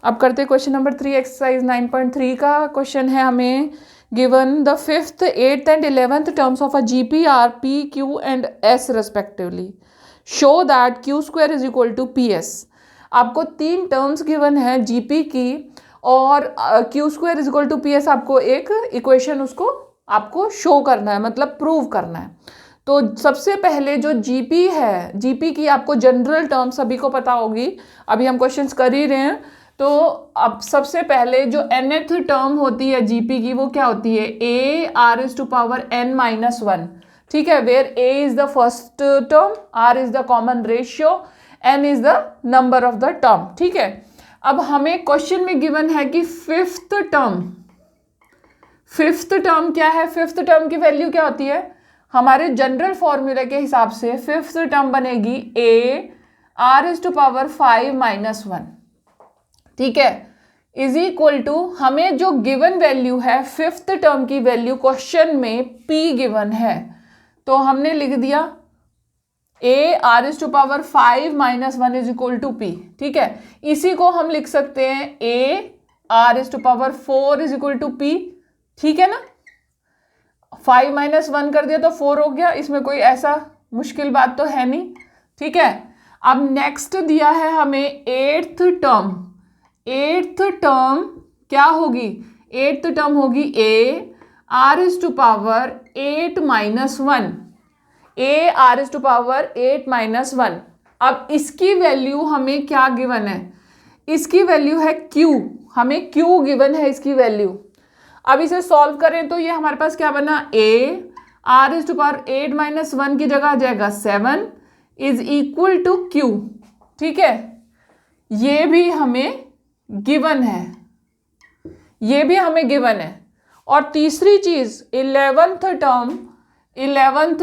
अब करते हैं क्वेश्चन नंबर 3, एक्सरसाइज 9.3 का क्वेश्चन है हमें given the 5th, 8th and 11th terms of a GP are P Q and S respectively, show that Q square is equal to P S. आपको 3 terms given है GP की और Q square is equal to P S, आपको एक equation उसको आपको show करना है, मतलब प्रूव करना है। तो सबसे पहले जो जीपी है, जीपी की आपको जनरल टर्म सभी को पता होगी, अभी हम क्वेश्चंस कर ही रहे हैं। तो अब सबसे पहले जो nth टर्म होती है जीपी की वो क्या होती है, a r is to power n minus 1, ठीक है, where a is the first term, r is the common ratio, n is the number of the term, ठीक है। अब हमें क्वेश्चन में गिवन है कि फिफ्थ टर्म क्या है, फिफ्थ टर्म की वैल्यू क्या होती है, हमारे जनरल फॉर्मूले के हिसाब से फिफ्थ टर्म बनेगी a r is to power 5 minus 1, ठीक है, इज इक्वल टू हमें जो गिवन वैल्यू है फिफ्थ टर्म की वैल्यू क्वेश्चन में p गिवन है, तो हमने लिख दिया a r is to power 5 minus 1 is equal to p, ठीक है। इसी को हम लिख सकते हैं a r is to power 4 is equal to p, ठीक है ना। 5 minus 1 कर दिया तो 4 हो गया, इसमें कोई ऐसा मुश्किल बात तो है नहीं, ठीक है। अब नेक्स्ट दिया है हमें एट्थ टर्म क्या होगी, एट्थ टर्म होगी a r is to power 8 minus 1, a r is to power 8 minus 1। अब इसकी वैल्यू हमें क्या गिवन है, इसकी वैल्यू है q, हमें q गिवन है इसकी वैल्यू। अब इसे सॉल्व करें तो ये हमारे पास क्या बना, a r is to power 8 minus 1 की जगह आ जाएगा 7 इज इक्वल टू q, ठीक है। ये भी हमें गिवन है, ये भी हमें गिवन है। और तीसरी चीज 11th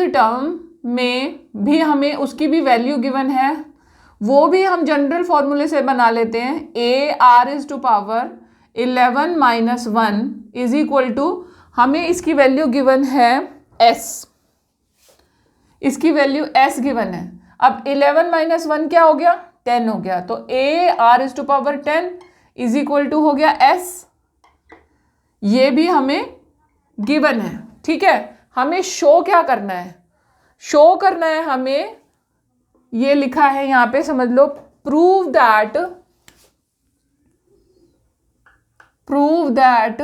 टर्म में भी हमें उसकी भी वैल्यू गिवन है, वो भी हम जनरल फॉर्मूले से बना लेते हैं, a r is to power 11 minus 1 is equal to, हमें इसकी वैल्यू गिवन है s, इसकी वैल्यू s गिवन है। अब 11 minus 1 क्या हो गया, 10 हो गया, तो a r is to power 10 is equal to हो गया s, ये भी हमें गिवन है, ठीक है। हमें शो क्या करना है, शो करना है हमें, ये लिखा है यहां पे समझ लो, prove that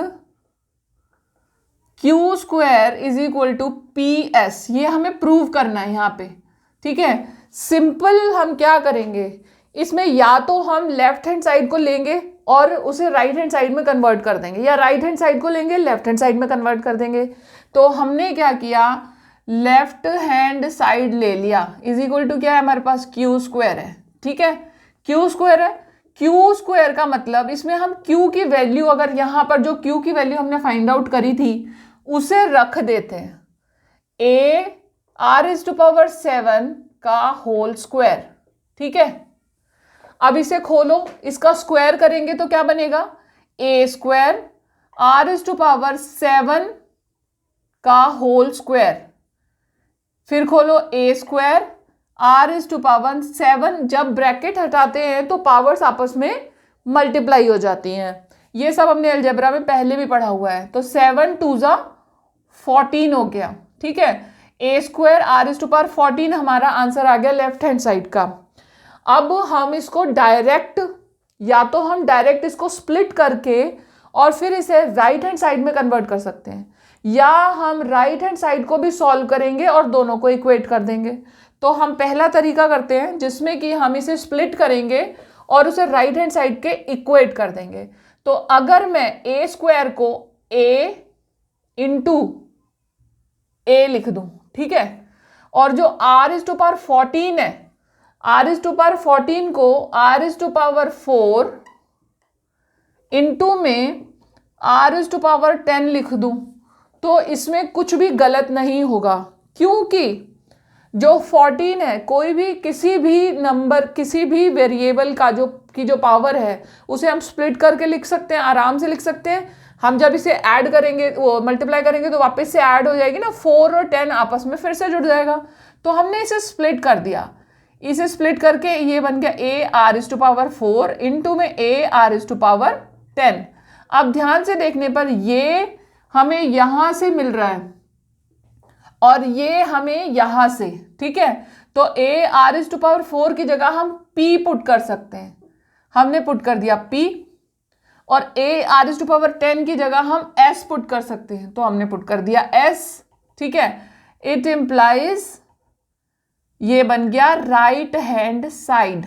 Q square is equal to P S, ये हमें प्रूव करना है यहाँ पे, ठीक है। सिंपल हम क्या करेंगे इसमें, या तो हम लेफ्ट हैंड साइड को लेंगे और उसे राइट हैंड साइड में कन्वर्ट कर देंगे, या राइट हैंड साइड को लेंगे लेफ्ट हैंड साइड में कन्वर्ट कर देंगे। तो हमने क्या किया, लेफ्ट हैंड साइड ले लिया, इज इक्वल टू क्या है हमारे पास, क्यू स्क्वायर है, ठीक है, क्यू स्क्वायर है। क्यू स्क्वायर का मतलब इसमें हम क्यू की वैल्यू, अगर यहाँ पर जो क्यू की वैल्यू हमने फाइंड आउट करी थी उसे रख देते हैं, a r is to power 7 का होल स्क्वायर, ठीक है। अब इसे खोलो, इसका स्क्वायर करेंगे तो क्या बनेगा, a square r is to power 7 का होल स्क्वायर, फिर खोलो a square r is to power 7, जब ब्रैकेट हटाते हैं तो पावर्स आपस में मल्टीप्लाई हो जाती हैं, ये सब हमने अलजेब्रा में पहले भी पढ़ा हुआ है। तो 7 2 जा 14 हो गया, ठीक है। a square r is to power 14 हमारा आंसर आ गया लेफ्ट हैंड साइड का। अब हम इसको डायरेक्ट, या तो हम डायरेक्ट इसको स्प्लिट करके और फिर इसे राइट हैंड साइड में कन्वर्ट कर सकते हैं, या हम राइट हैंड साइड को भी सॉल्व करेंगे और दोनों को इक्वेट कर देंगे। तो हम पहला तरीका करते हैं जिसमें कि हम इसे स्प्लिट करेंगे और उसे राइट हैंड साइड के इक्वेट कर देंगे। तो अगर मैं a स्क्वायर को a इंटू a लिख दूं, ठीक है, और जो r is to power 14 है, r is to power 14 को r is to power 4 into में r is to power 10 लिख दूं, तो इसमें कुछ भी गलत नहीं होगा, क्योंकि जो 14 है, कोई भी किसी भी नंबर, किसी भी वेरिएबल का जो पावर है उसे हम स्प्लिट करके लिख सकते हैं, आराम से लिख सकते हैं। हम जब इसे ऐड करेंगे, वो मल्टीप्लाई करेंगे तो वापस से ऐड हो जाएगी ना, 4 और 10 आपस में फिर से जुड़ जाएगा। तो हमने इसे स्प्लिट कर दिया, इसे स्प्लिट करके ये बन गया a are is to power 4 into में a are is to power 10। अब ध्यान से देखने पर ये हमें यहां से मिल रहा है और ये हमें यहां से, ठीक है। तो A are is to power 4 की जगह हम पी पुट कर सकते हैं, हमने पुट कर दिया पी, और A are is to power 10 की जगह हम एस पुट कर सकते हैं, तो हमने पुट कर दिया एस, ठीक है। इट इंप्लाइज ये बन गया राइट हैंड साइड।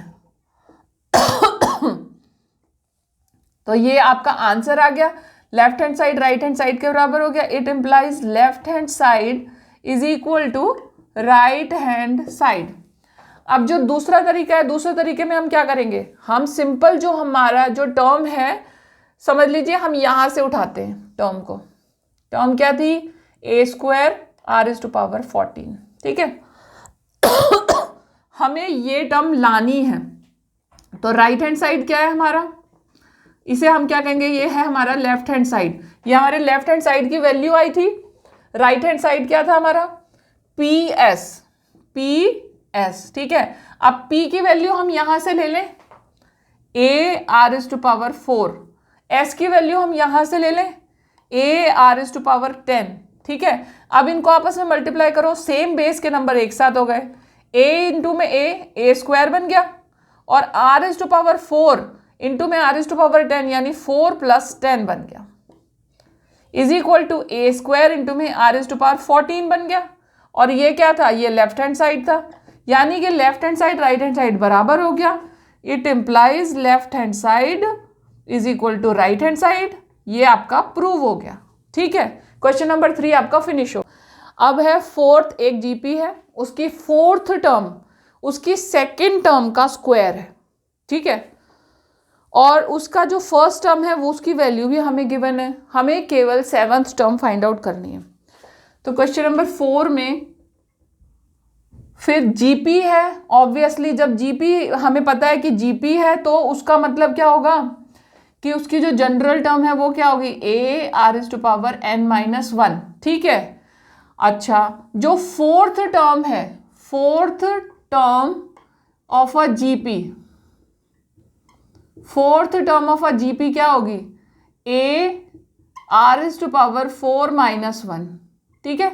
तो ये आपका आंसर आ गया, left hand side right hand side के बराबर हो गया। It implies left hand side is equal to right hand side. अब जो दूसरा तरीका है, दूसरे तरीके में हम क्या करेंगे, हम सिंपल जो हमारा जो टर्म है, समझ लीजिए हम यहां से उठाते हैं टर्म को। टर्म क्या थी, a square r is to power 14, ठीक है। हमें ये टर्म लानी है, तो राइट हैंड साइड क्या है हमारा, इसे हम क्या कहेंगे, ये है हमारा लेफ्ट हैंड साइड। ये हमारे लेफ्ट हैंड साइड की वैल्यू आई थी, राइट हैंड साइड क्या था हमारा, पी एस, ठीक है। अब पी की वैल्यू हम यहां से ले लें, A are is to power 4, S की वैल्यू हम यहां से ले लें, A are is to power 10, ठीक है। अब इनको आपस में मल्टीप्लाई करो, सेम बेस के नंबर एक साथ हो गए, ए इंटू में ए स्क्वायर बन गया, और r is to power 4 into में आर इज टू पावर 10 यानी 4 + 10 बन गया, is equal to a square into में आर इज टू पावर 14 बन गया। और ये क्या था, ये लेफ्ट हैंड साइड था, यानी कि left hand side right hand side बराबर हो गया। It implies left hand side is equal to right hand side. ये आपका प्रूव हो गया, ठीक है। क्वेश्चन नंबर 3 आपका फिनिश हो। अब है फोर्थ, एक जीपी है, उसकी फोर्थ टर्म उसकी सेकेंड टर्म का स्क्वायर है, ठीक है। और उसका जो फर्स्ट टर्म है वो उसकी वैल्यू भी हमें गिवन है, हमें केवल 7th टर्म फाइंड आउट करनी है। तो क्वेश्चन नंबर 4 में फिर जीपी है, ऑब्वियसली जब जीपी हमें पता है कि जीपी है तो उसका मतलब क्या होगा कि उसकी जो जनरल टर्म है वो क्या होगी, a are is to power n-1, ठीक है। अच्छा, जो फोर्थ टर्म है, fourth term of a GP, fourth term of a GP क्या होगी, a are is to power 4-1, ठीक है।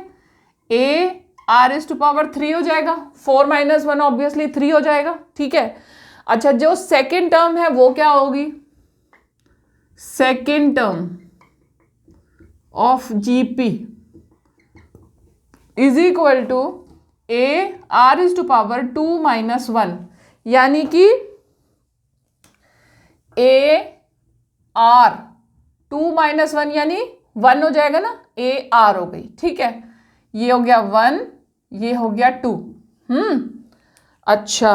A are is to power 3 हो जाएगा, 4-1 ऑब्वियसली 3 हो जाएगा, ठीक है। अच्छा, जो सेकेंड टर्म है वो क्या होगी, second term of GP is equal to a are is to power 2-1, यानी कि ए आर 2-1 यानी 1 हो जाएगा ना, ए आर हो गई, ठीक है। ये हो गया 1, ये हो गया 2। अच्छा,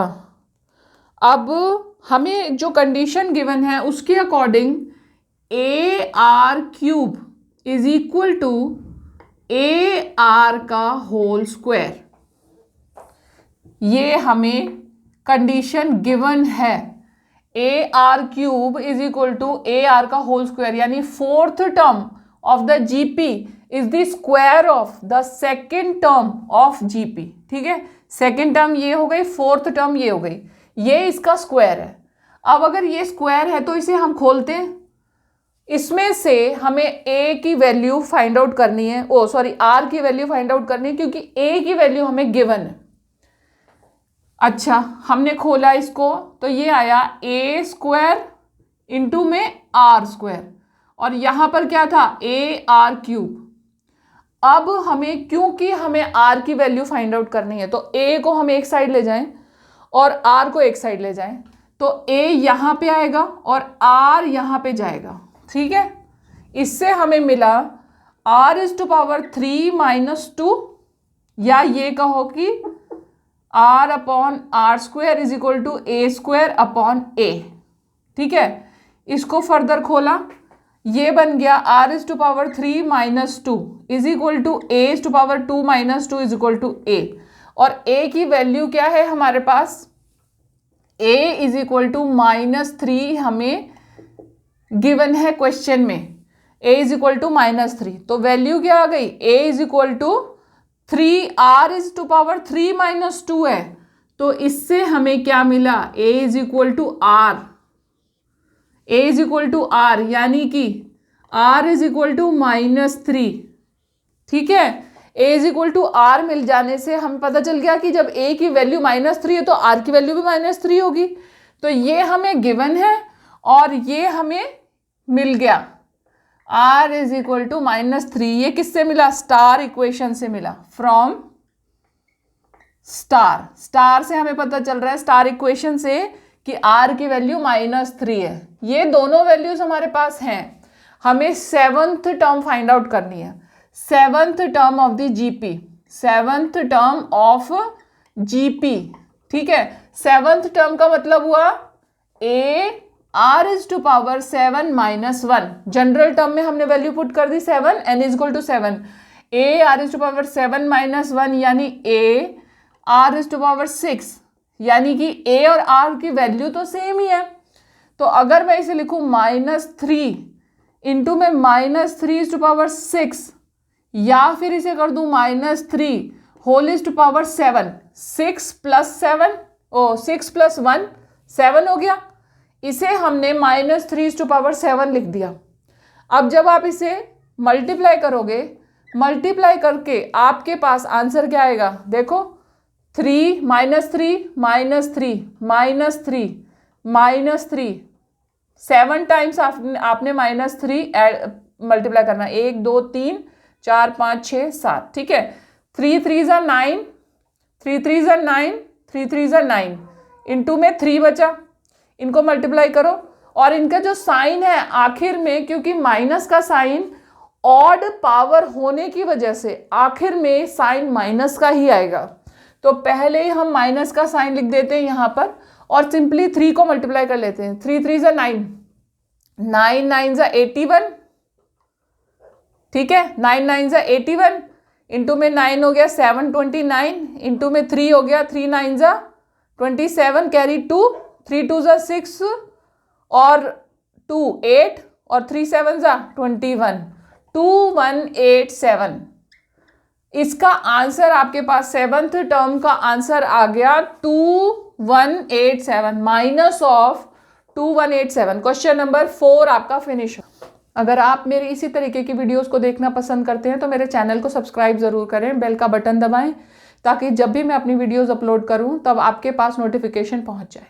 अब हमें जो कंडीशन गिवन है उसके according a r cube is equal to a r का होल स्क्वायर, ये हमें कंडीशन गिवन है। A r cube is equal to a r का होल स्क्वायर, यानी fourth term of the GP is the square of the second term of GP, ठीक है। Second term ये हो गई, फोर्थ टर्म ये हो गई, ये इसका स्क्वायर है। अब अगर ये स्क्वायर है तो इसे हम खोलते हैं, इसमें से हमें ए की वैल्यू फाइंड आउट करनी है, आर की वैल्यू फाइंड आउट करनी है, क्योंकि ए की वैल्यू हमें गिवन है। अच्छा, हमने खोला इसको तो ये आया ए स्क्वायर इंटू में आर स्क्वायर, और यहां पर क्या था, ए आर क्यूब। अब हमें, क्योंकि हमें आर की वैल्यू फाइंड आउट करनी है, तो ए को हम एक साइड ले जाएं और आर को एक साइड ले जाएं, तो ए यहां पे आएगा और आर यहां पे जाएगा, ठीक है। इससे हमें मिला आर इज टू पावर 3-2, या ये कहो कि r upon r square is equal to a square upon a, ठीक है। इसको फर्दर खोला, ये बन गया r is to power 3-2 is equal to a is to power 2-2 is equal to a, और ए की वैल्यू क्या है हमारे पास, ए इज इक्वल टू -3 हमें गिवन है क्वेश्चन में, ए इज इक्वल टू -3, तो वैल्यू क्या आ गई, a is equal to 3, r is to power 3-2 है, तो इससे हमें क्या मिला, a is equal to r, a is equal to r, यानी कि r इज इक्वल टू -3। ठीक है, a is equal to r मिल जाने से हमें पता चल गया कि जब a की वैल्यू -3 है तो r की वैल्यू भी -3 होगी। तो ये हमें गिवन है और ये हमें मिल गया, r इज इक्वल टू -3। ये किससे मिला, स्टार इक्वेशन से मिला, फ्रॉम स्टार से हमें पता चल रहा है, स्टार इक्वेशन से, कि r की वैल्यू -3 है। ये दोनों वैल्यूज हमारे पास हैं। हमें 7th टर्म फाइंड आउट करनी है, 7th term of the GP, 7th term of GP. ठीक है, 7th टर्म का मतलब हुआ a r is to power 7 -1। General term में हमने वैल्यू पुट कर दी 7, n is equal to 7, a r is to power 7 -1 यानी a r is to power 6, यानी कि a और r की वैल्यू तो सेम ही है। तो अगर मैं इसे लिखूं -3 इंटू में -3 इज टू पावर 6, या फिर इसे कर दूं -3 होल इज टू पावर 7, 6 + 7 6 + 1 7 हो गया। इसे हमने -3 इज टू पावर 7 लिख दिया। अब जब आप इसे मल्टीप्लाई करोगे, मल्टीप्लाई करके आपके पास आंसर क्या आएगा, देखो 3 -3 -3 -3 7 टाइम्स आपने -3 मल्टीप्लाई करना, 1 2 3 4 5 6 7। ठीक है, 3 3 = 9, 3 3 = 9, 3 3 = 9, इंटू में 3 बचा, इनको मल्टीप्लाई करो। और इनका जो साइन है आखिर में, क्योंकि माइनस का साइन ऑड पावर होने की वजह से आखिर में साइन माइनस का ही आएगा, तो पहले ही हम माइनस का साइन लिख देते हैं यहाँ पर और सिंपली 3 को मल्टीप्लाई कर लेते हैं। 3 3 = 9, 9 9 = 81। ठीक है, 9 9 = 81, इंटू में 9 हो गया 7 29, इंटू में 3 हो गया 3 9 = 27, कैरी 2, 3 2 = 6 और 2 8 और 3 7 = 21, 2187। इसका आंसर आपके पास 7th टर्म का आंसर आ गया 2187 माइनस ऑफ 2187। क्वेश्चन नंबर 4 आपका फिनिश। अगर आप मेरे इसी तरीके की वीडियोस को देखना पसंद करते हैं तो मेरे चैनल को सब्सक्राइब ज़रूर करें, बेल का बटन दबाएं ताकि जब भी मैं अपनी वीडियोस अपलोड करूं तब आपके पास नोटिफिकेशन पहुंच जाए।